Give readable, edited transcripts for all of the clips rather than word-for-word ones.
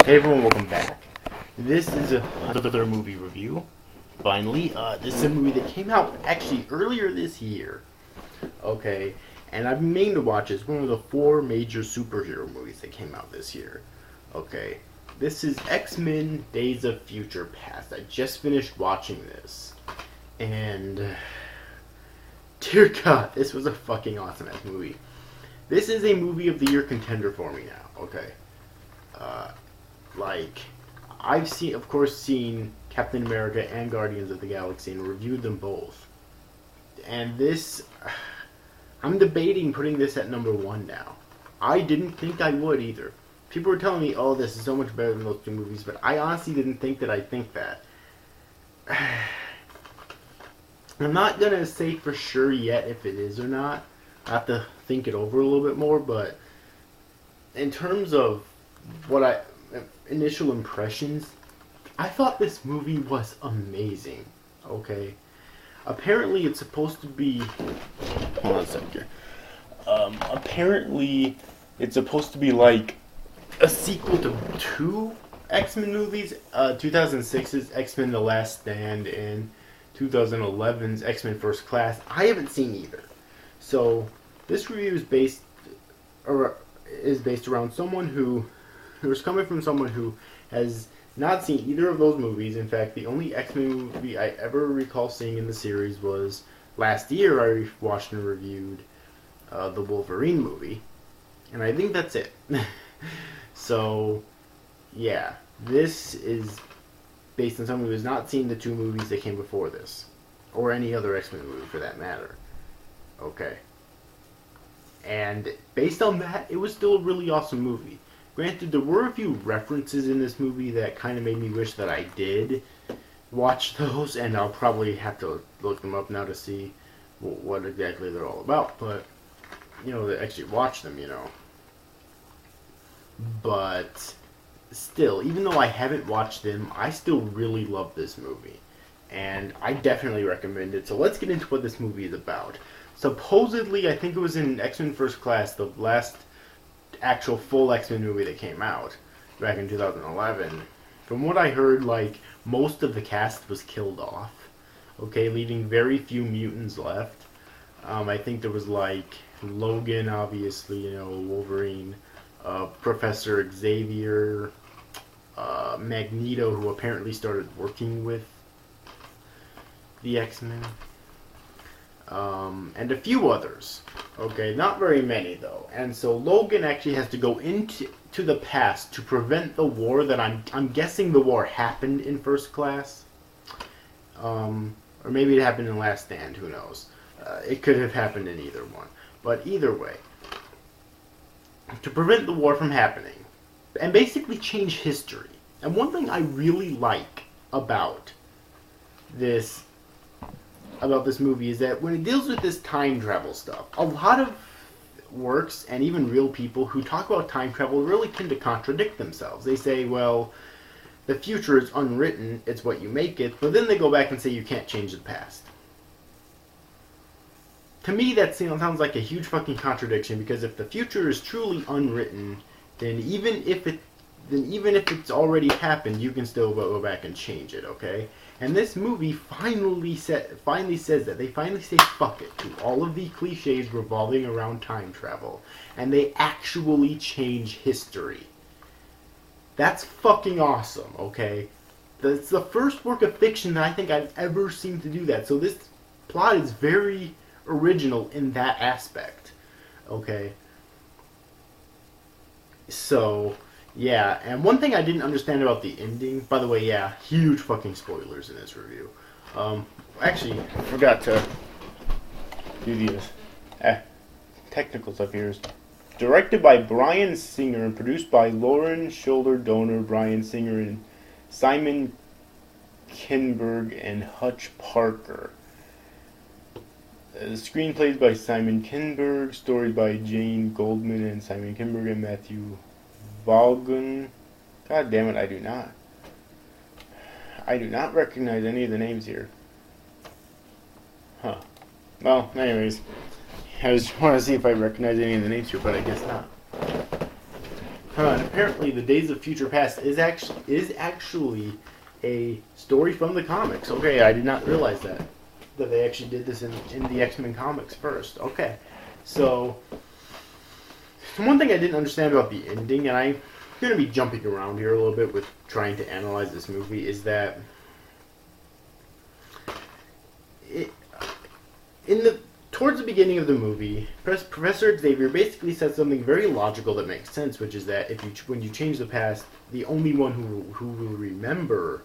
Hey everyone, welcome back. This is another movie review. Finally, this is a movie that came out actually earlier this year. Okay, and I've been meaning to watch it. It's one of the 4 major superhero movies that came out this year. Okay, this is X-Men Days of Future Past. I just finished watching this. And, dear God, this was a fucking awesome ass movie. This is a movie of the year contender for me now, okay? I've seen Captain America and Guardians of the Galaxy and reviewed them both. And this, I'm debating putting this at number 1 now. I didn't think I would either. People were telling me, oh, this is so much better than those 2 movies, but I honestly didn't think that I'd think that. I'm not going to say for sure yet if it is or not. I have to think it over a little bit more, but in terms of initial impressions, I thought this movie was amazing. Okay, apparently it's supposed to be. Hold on a second. Apparently it's supposed to be like a sequel to 2 X-Men movies. 2006's X-Men: The Last Stand and 2011's X-Men: First Class. I haven't seen either, so this review is based around someone who was coming from someone who has not seen either of those movies. In fact, the only X-Men movie I ever recall seeing in the series was last year. I watched and reviewed the Wolverine movie, and I think that's it. So, yeah, this is based on someone who has not seen the 2 movies that came before this, or any other X-Men movie for that matter. Okay. And based on that, it was still a really awesome movie. Granted, there were a few references in this movie that kind of made me wish that I did watch those, and I'll probably have to look them up now to see what exactly they're all about. But, to actually watch them, But still, even though I haven't watched them, I still really love this movie. And I definitely recommend it. So let's get into what this movie is about. Supposedly, I think it was in X-Men First Class, the last actual full X-Men movie that came out back in 2011. From what I heard, most of the cast was killed off. Okay, leaving very few mutants left. I think there was Logan, obviously, Wolverine, Professor Xavier, Magneto, who apparently started working with the X-Men. And a few others. Okay, not very many though. And so Logan actually has to go into the past to prevent the war that I'm guessing the war happened in First Class. Or maybe it happened in Last Stand, who knows. It could have happened in either one. But either way, to prevent the war from happening and basically change history. And one thing I really like about this movie is that when it deals with this time travel stuff, a lot of works and even real people who talk about time travel really tend to contradict themselves. They say, well, the future is unwritten, it's what you make it, but then they go back and say you can't change the past. To me, that sounds like a huge fucking contradiction, because if the future is truly unwritten, then even if it's already happened, you can still go back and change it, okay? And this movie finally says that. They finally say fuck it to all of the cliches revolving around time travel. And they actually change history. That's fucking awesome, okay? It's the first work of fiction that I think I've ever seen to do that. So this plot is very original in that aspect, okay? So, yeah, and one thing I didn't understand about the ending, by the way, yeah, huge fucking spoilers in this review. Actually, I forgot to do these technical stuff here. Directed by Bryan Singer and produced by Lauren Shoulder Donor, Bryan Singer, and Simon Kinberg and Hutch Parker. The screenplays by Simon Kinberg, story by Jane Goldman and Simon Kinberg and Matthew Vaughan. God damn it, I do not recognize any of the names here. Huh. Well, anyways, I just want to see if I recognize any of the names here, but I guess not. And apparently, the Days of Future Past is actually a story from the comics. Okay, I did not realize that they actually did this in the X-Men comics first. Okay, so one thing I didn't understand about the ending, and I'm going to be jumping around here a little bit with trying to analyze this movie, is that towards the beginning of the movie, Professor Xavier basically said something very logical that makes sense, which is that when you change the past, the only one who will remember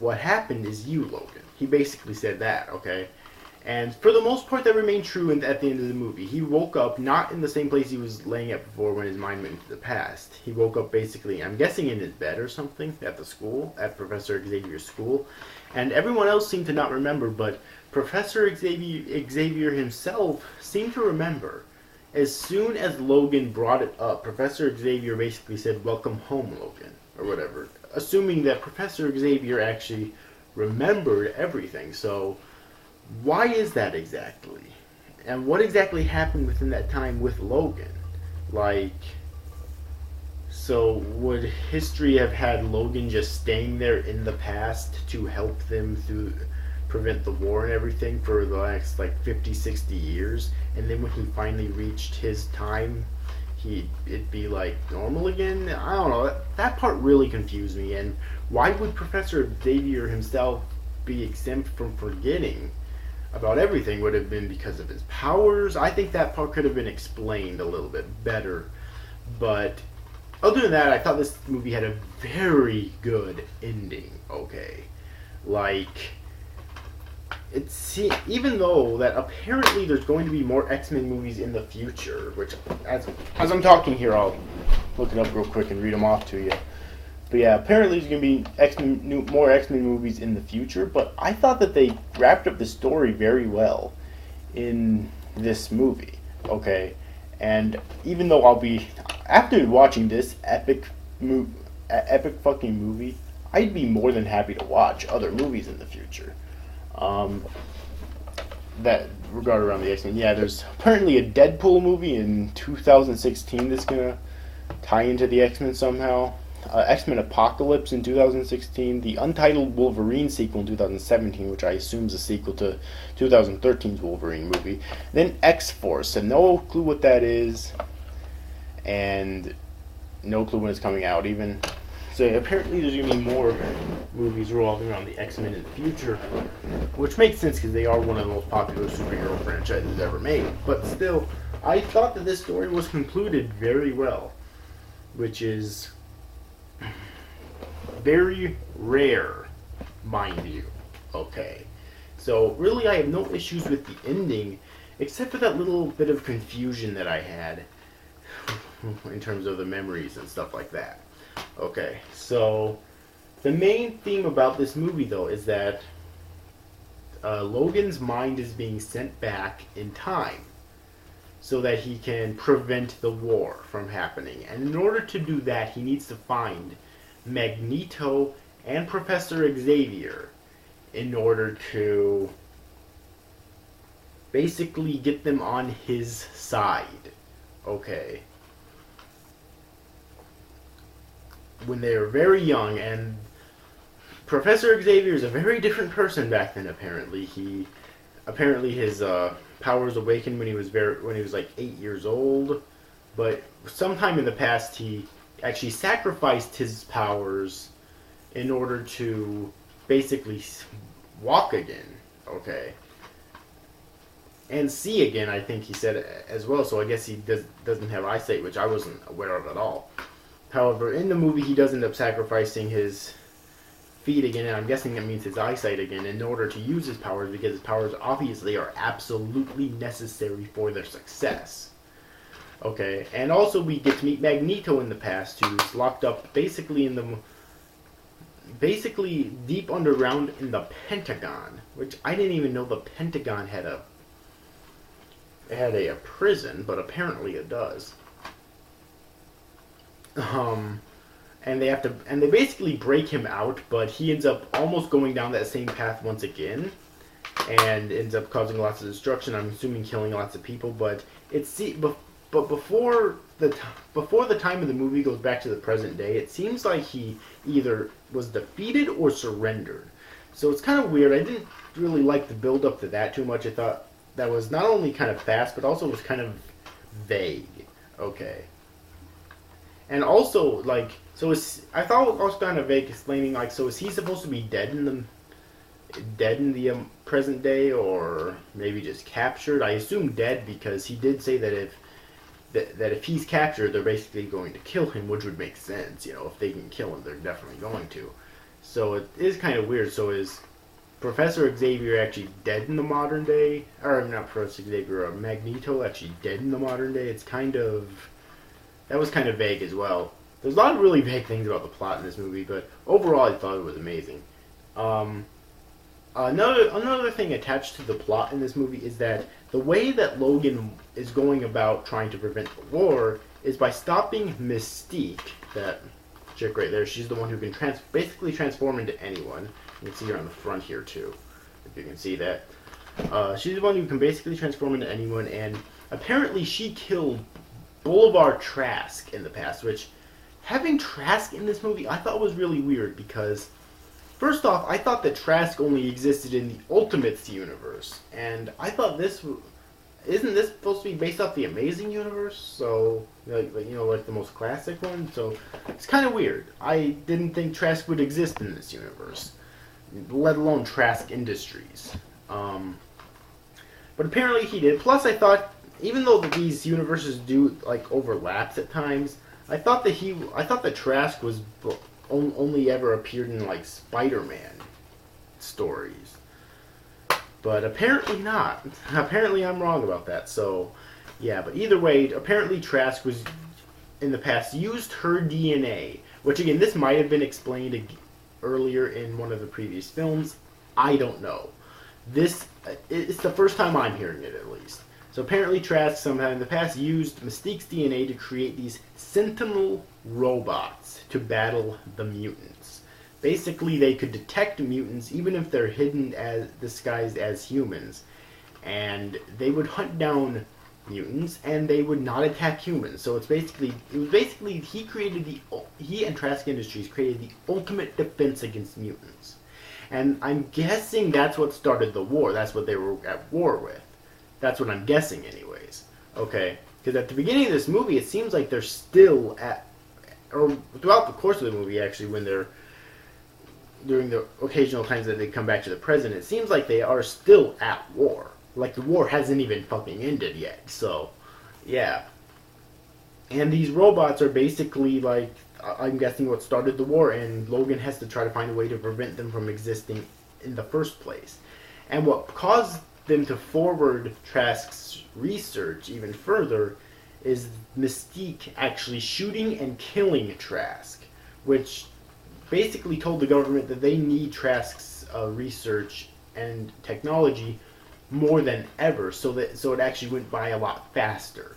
what happened is you, Logan. He basically said that, okay? And for the most part, that remained true at the end of the movie. He woke up not in the same place he was laying at before when his mind went into the past. He woke up basically, I'm guessing, in his bed or something at the school, at Professor Xavier's school. And everyone else seemed to not remember, but Professor Xavier himself seemed to remember. As soon as Logan brought it up, Professor Xavier basically said, "Welcome home, Logan," or whatever, assuming that Professor Xavier actually remembered everything. So why is that exactly? And what exactly happened within that time with Logan? So would history have had Logan just staying there in the past to help them prevent the war and everything for the next 50, 60 years? And then when he finally reached his time, it'd be normal again? I don't know. That part really confused me. And why would Professor Xavier himself be exempt from forgetting about everything? Would have been because of his powers? I think that part could have been explained a little bit better. But other than that, I thought this movie had a very good ending. Okay, even though that apparently there's going to be more X-Men movies in the future, which as I'm talking here, I'll look it up real quick and read them off to you. But yeah, apparently there's going to be more X-Men movies in the future, but I thought that they wrapped up the story very well in this movie, okay? And even though after watching this epic fucking movie, I'd be more than happy to watch other movies in the future. That regard around the X-Men. Yeah, there's apparently a Deadpool movie in 2016 that's going to tie into the X-Men somehow. X-Men Apocalypse in 2016, the Untitled Wolverine sequel in 2017, which I assume is a sequel to 2013's Wolverine movie. Then X-Force, have no clue what that is, and no clue when it's coming out even. So apparently there's going to be more movies revolving around the X-Men in the future, which makes sense because they are one of the most popular superhero franchises ever made. But still, I thought that this story was concluded very well, which is very rare, mind you. Okay, so really I have no issues with the ending, except for that little bit of confusion that I had in terms of the memories and stuff like that. Okay, so the main theme about this movie, though, is that Logan's mind is being sent back in time so that he can prevent the war from happening. And in order to do that, he needs to find Magneto and Professor Xavier in order to basically get them on his side. Okay. When they were very young, and Professor Xavier is a very different person back then. Apparently, his powers awakened when he was 8 years old. But sometime in the past, he actually sacrificed his powers in order to basically walk again. Okay. And see again, I think he said as well. So I guess he doesn't have eyesight, which I wasn't aware of at all. However, in the movie, he does end up sacrificing his feet again, and I'm guessing that means his eyesight again, in order to use his powers, because his powers obviously are absolutely necessary for their success. Okay, and also we get to meet Magneto in the past, who's locked up basically deep underground in the Pentagon, which I didn't even know the Pentagon had a prison, but apparently it does. And they basically break him out, but he ends up almost going down that same path once again, and ends up causing lots of destruction. I'm assuming killing lots of people, but but before the time of the movie goes back to the present day, it seems like he either was defeated or surrendered. So it's kind of weird. I didn't really like the build up to that too much. I thought that was not only kind of fast, but also was kind of vague. Okay. And also, like, I thought it was kind of vague, explaining, like, so is he supposed to be dead in the present day, or maybe just captured? I assume dead, because he did say that if he's captured, they're basically going to kill him, which would make sense. You know, if they can kill him, they're definitely going to. So it is kind of weird. So is Professor Xavier actually dead in the modern day? Or not Professor Xavier, Magneto actually dead in the modern day? That was kind of vague as well. There's a lot of really vague things about the plot in this movie, but overall I thought it was amazing. Another thing attached to the plot in this movie is that the way that Logan is going about trying to prevent the war is by stopping Mystique, that chick right there. She's the one who can basically transform into anyone. You can see her on the front here too, if you can see that. She's the one who can basically transform into anyone, and apparently she killed Boulevard Trask in the past, which, having Trask in this movie, I thought was really weird, because first off, I thought that Trask only existed in the Ultimates universe, and I thought isn't this supposed to be based off the Amazing Universe? So, like the most classic one. So it's kind of weird. I didn't think Trask would exist in this universe, let alone Trask Industries. But apparently he did. Plus, I thought, even though these universes do like overlaps at times, I thought that Trask was only ever appeared in like Spider-Man stories, but apparently not. Apparently I'm wrong about that. So yeah, but either way, apparently Trask was in the past used her DNA, which again, this might have been explained earlier in one of the previous films. I don't know. It's the first time I'm hearing it, at least. So apparently Trask somehow in the past used Mystique's DNA to create these Sentinel robots to battle the mutants. Basically, they could detect mutants even if they're disguised as humans, and they would hunt down mutants, and they would not attack humans. So he and Trask Industries created the ultimate defense against mutants. And I'm guessing that's what started the war. That's what they were at war with. That's what I'm guessing anyways. Okay? Because at the beginning of this movie, it seems like they're still or throughout the course of the movie, actually, when they're, during the occasional times that they come back to the present, it seems like they are still at war. Like, the war hasn't even fucking ended yet. So, yeah. And these robots are basically, like, I'm guessing what started the war, and Logan has to try to find a way to prevent them from existing in the first place. And what caused them to forward Trask's research even further is Mystique actually shooting and killing Trask, which basically told the government that they need Trask's research and technology more than ever, so it actually went by a lot faster.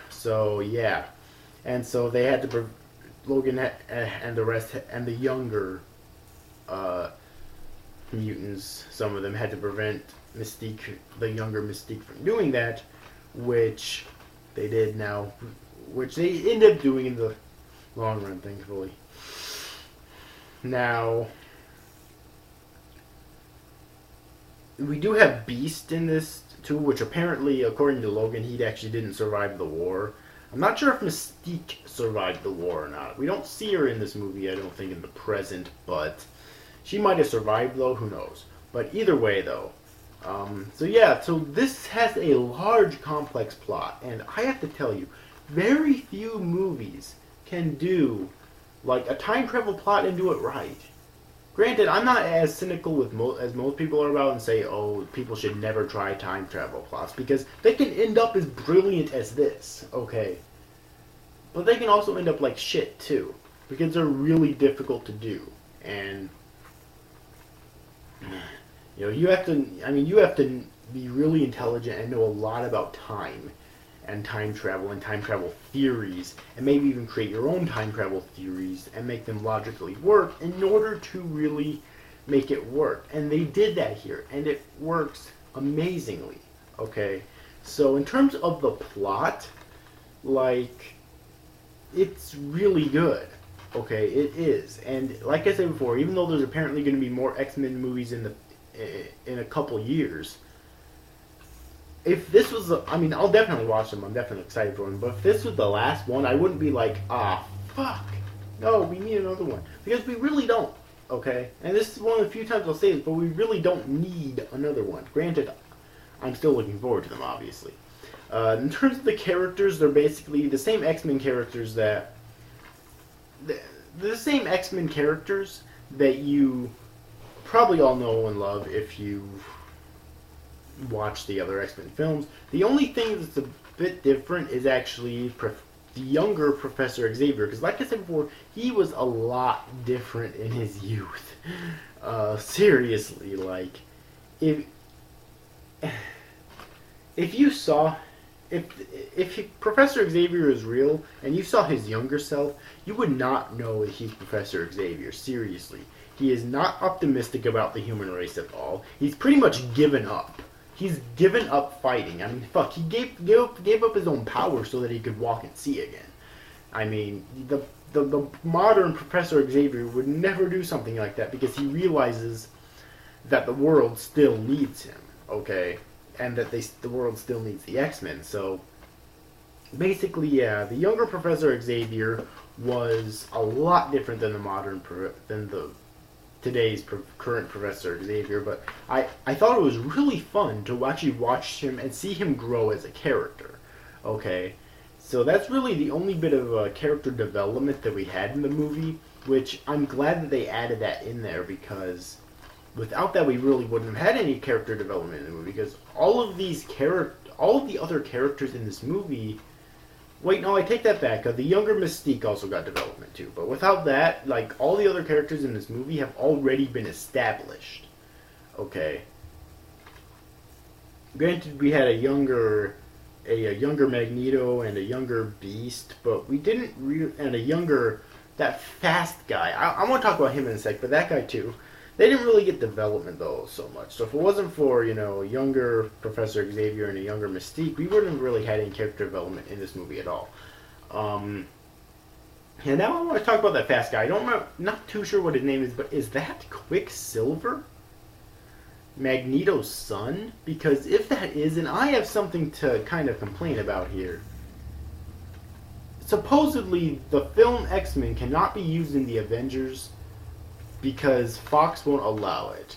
So yeah, and so they had to Logan and the rest and the younger mutants, some of them had to prevent Mystique, the younger Mystique, from doing that, which they did now, which they end up doing in the long run, thankfully. Now, we do have Beast in this too, which apparently, according to Logan, he actually didn't survive the war. I'm not sure if Mystique survived the war or not. We don't see her in this movie, I don't think, in the present, but she might have survived, though, who knows. But either way, though. So yeah, so this has a large, complex plot, and I have to tell you, very few movies can do, like, a time travel plot and do it right. Granted, I'm not as cynical as most people are about and say, oh, people should never try time travel plots, because they can end up as brilliant as this, okay? But they can also end up like shit, too, because they're really difficult to do, and you have to be really intelligent and know a lot about time and time travel theories, and maybe even create your own time travel theories and make them logically work in order to really make it work. And they did that here, and it works amazingly. Okay, So in terms of the plot, like, it's really good. Okay, it is. And like I said before, even though there's apparently going to be more X-Men movies in a couple years, if this was, I mean, I'll definitely watch them. I'm definitely excited for them. But if this was the last one, I wouldn't be like, ah, fuck. No, we need another one. Because we really don't. Okay? And this is one of the few times I'll say this, but we really don't need another one. Granted, I'm still looking forward to them, obviously. In terms of the characters, they're basically the same X-Men characters that... The same X-Men characters that you probably all know and love if you watch the other X-Men films. The only thing that's a bit different is actually the younger Professor Xavier, because like I said before, he was a lot different in his youth. Seriously, like, if you saw, if Professor Xavier is real and you saw his younger self, you would not know that he's Professor Xavier. Seriously, he is not optimistic about the human race at all. He's pretty much given up. He's given up fighting. I mean, fuck, he gave up his own power so that he could walk and see again. I mean, the modern Professor Xavier would never do something like that because he realizes that the world still needs him, okay? And that the world still needs the X-Men. So, basically, yeah, the younger Professor Xavier was a lot different than today's current Professor Xavier, but I thought it was really fun to actually watch him and see him grow as a character. Okay, so that's really the only bit of character development that we had in the movie, which I'm glad that they added that in there, because without that we really wouldn't have had any character development in the movie, because all of the other characters in this movie... Wait, no, I take that back. The younger Mystique also got development too. But without that, like, all the other characters in this movie have already been established. Okay. Granted, we had a younger Magneto and a younger Beast, but we didn't and a younger, that fast guy. I want to talk about him in a sec, but that guy too. They didn't really get development, though, so much. So if it wasn't for, you know, a younger Professor Xavier and a younger Mystique, we wouldn't have really had any character development in this movie at all. And now I want to talk about that fast guy. Not too sure what his name is, but is that Quicksilver? Magneto's son? Because if that is, and I have something to kind of complain about here. Supposedly, the film X-Men cannot be used in the Avengers because Fox won't allow it.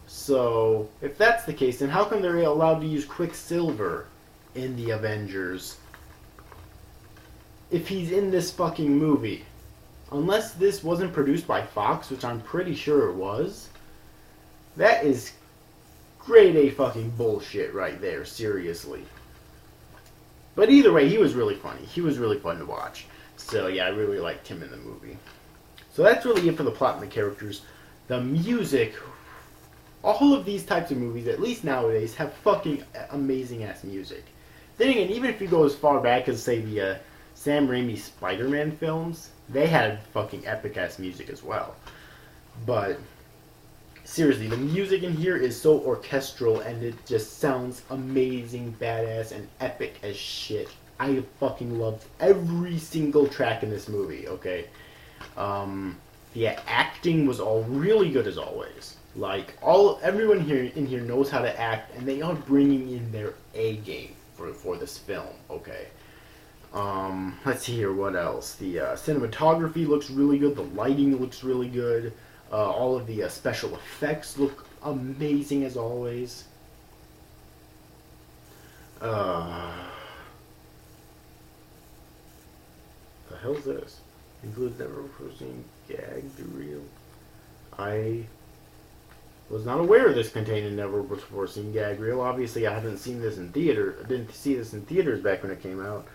So, if that's the case, then how come they're allowed to use Quicksilver in the Avengers if he's in this fucking movie? Unless this wasn't produced by Fox, which I'm pretty sure it was. That is grade A fucking bullshit right there, seriously. But either way, he was really funny. He was really fun to watch. So yeah, I really liked him in the movie. So that's really it for the plot and the characters. The music, all of these types of movies, at least nowadays, have fucking amazing ass music. Then again, even if you go as far back as, say, the Sam Raimi Spider-Man films, they had fucking epic ass music as well. But seriously, the music in here is so orchestral and it just sounds amazing, badass, and epic as shit. I fucking loved every single track in this movie, okay? The acting was all really good as always. Like, everyone in here knows how to act, and they are bringing in their A game for this film, okay? Let's see here, what else? The cinematography looks really good, the lighting looks really good, all of the special effects look amazing as always. The hell's this? Includes never foreseen gag reel. I was not aware this contained a never before seen gag reel. Obviously, I haven't seen this in theater. I didn't see this in theaters back when it came out.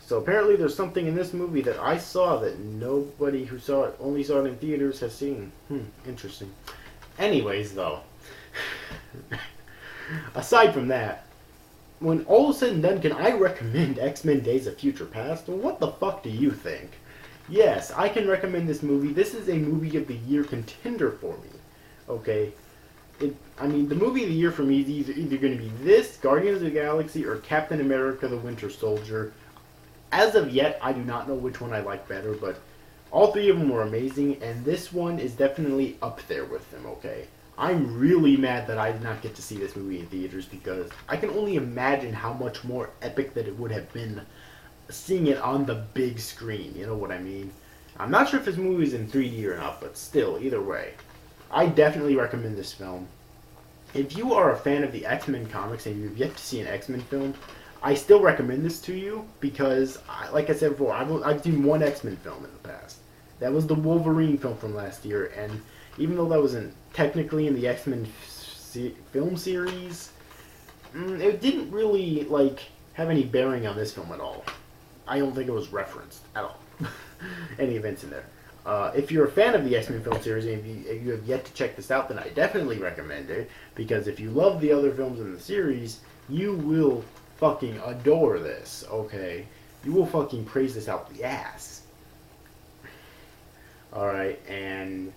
So apparently, there's something in this movie that I saw that nobody who saw it, only saw it in theaters, has seen. Interesting. Anyways, though, aside from that, when all is said and done, can I recommend X-Men Days of Future Past? Well, what the fuck do you think? Yes, I can recommend this movie. This is a movie of the year contender for me. Okay? I mean, the movie of the year for me is either going to be this, Guardians of the Galaxy, or Captain America: The Winter Soldier. As of yet, I do not know which one I like better, but all three of them were amazing, and this one is definitely up there with them. Okay, I'm really mad that I did not get to see this movie in theaters because I can only imagine how much more epic that it would have been seeing it on the big screen. You know what I mean? I'm not sure if this movie is in 3D or not, but still, either way, I definitely recommend this film. If you are a fan of the X-Men comics and you've yet to see an X-Men film, I still recommend this to you because, like I said before, I've seen one X-Men film in the past. That was the Wolverine film from last year, and even though that wasn't technically in the X-Men film series, it didn't really have any bearing on this film at all. I don't think it was referenced at all. Any events in there. If you're a fan of the X-Men film series and if you have yet to check this out, then I definitely recommend it, because if you love the other films in the series, you will fucking adore this, okay? You will fucking praise this out the ass. Alright, and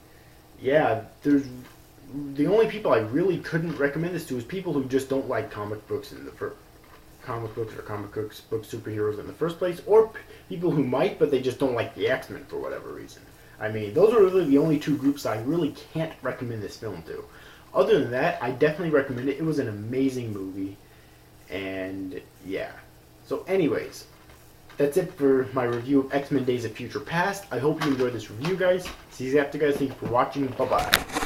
yeah, the only people I really couldn't recommend this to is people who just don't like comic books or comic book superheroes in the first place, or people who might, but they just don't like the X-Men for whatever reason. I mean, those are really the only two groups I really can't recommend this film to. Other than that, I definitely recommend it. It was an amazing movie, and yeah. So anyways, that's it for my review of X-Men Days of Future Past. I hope you enjoyed this review, guys. See you after, guys. Thank you for watching. Bye-bye.